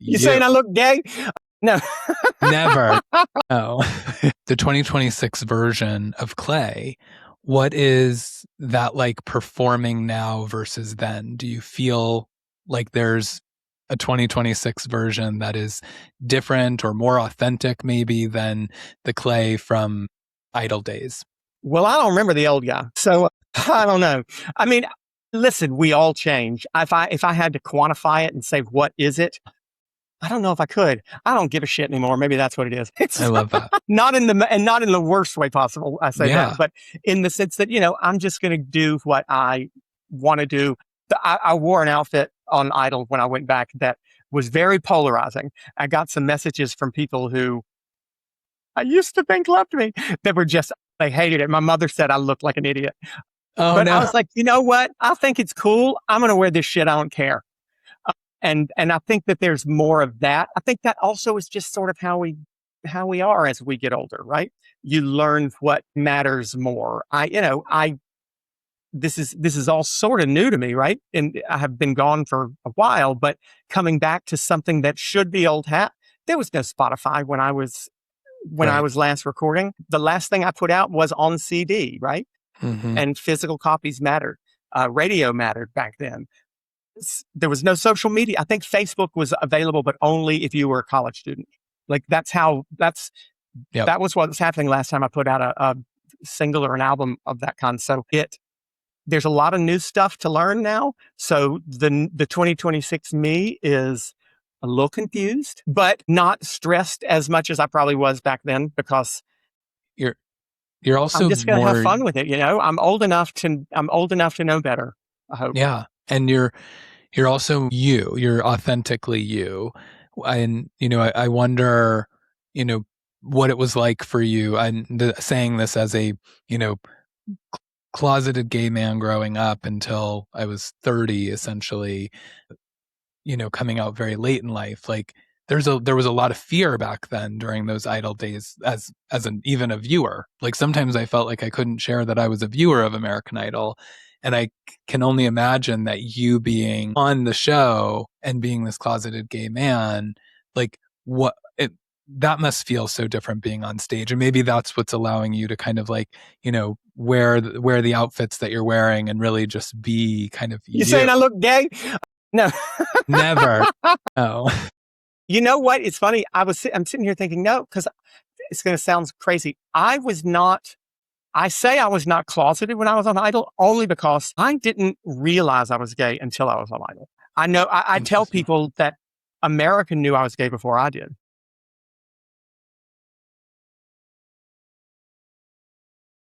You saying I look gay? No. Never. No. The 2026 version of Clay, what is that like performing now versus then? Do you feel like there's a 2026 version that is different or more authentic maybe than the Clay from Idol days? Well, I don't remember the old guy, so I don't know. I mean, listen, we all change. If I had to quantify it and say what is it, I don't know if I could. I don't give a shit anymore. Maybe that's what it is. It's I love that. not in the worst way possible. I say Yeah. that, but in the sense that I'm just going to do what I want to do. I wore an outfit on Idol when I went back that was very polarizing. I got some messages from people who I used to think loved me that were just they hated it. My mother said I looked like an idiot, Oh but I no. was like, you know what? I think it's cool. I'm going to wear this shit. I don't care. And I think that there's more of that. I think that also is just sort of how we are as we get older, right? You learn what matters more. This is all sort of new to me, right? And I have been gone for a while, but coming back to something that should be old hat. There was no Spotify when I was Right. last recording. The last thing I put out was on CD, right? Mm-hmm. And physical copies mattered. Radio mattered back then. There was no social media. I think Facebook was available, but only if you were a college student. Like that was what was happening last time I put out a single or an album of that kind. So there's a lot of new stuff to learn now. So the 2026 me is a little confused, but not stressed as much as I probably was back then because You're also I'm just going to have more, fun with it. I'm old enough to know better. I hope. yeah. And you're also you. You're authentically you. And, I wonder, what it was like for you. I'm saying this as a, closeted gay man growing up until I was 30, essentially, coming out very late in life. Like there was a lot of fear back then during those Idol days as even a viewer. Like sometimes I felt like I couldn't share that I was a viewer of American Idol. And I can only imagine that you being on the show and being this closeted gay man, like that must feel so different being on stage. And maybe that's what's allowing you to kind of like, wear the outfits that you're wearing and really just be kind of You saying I look gay? No. Never. Oh. You know what? It's funny. I'm sitting here thinking, no, because it's going to sound crazy. I was not closeted when I was on Idol only because I didn't realize I was gay until I was on Idol. I know I tell people that America knew I was gay before I did.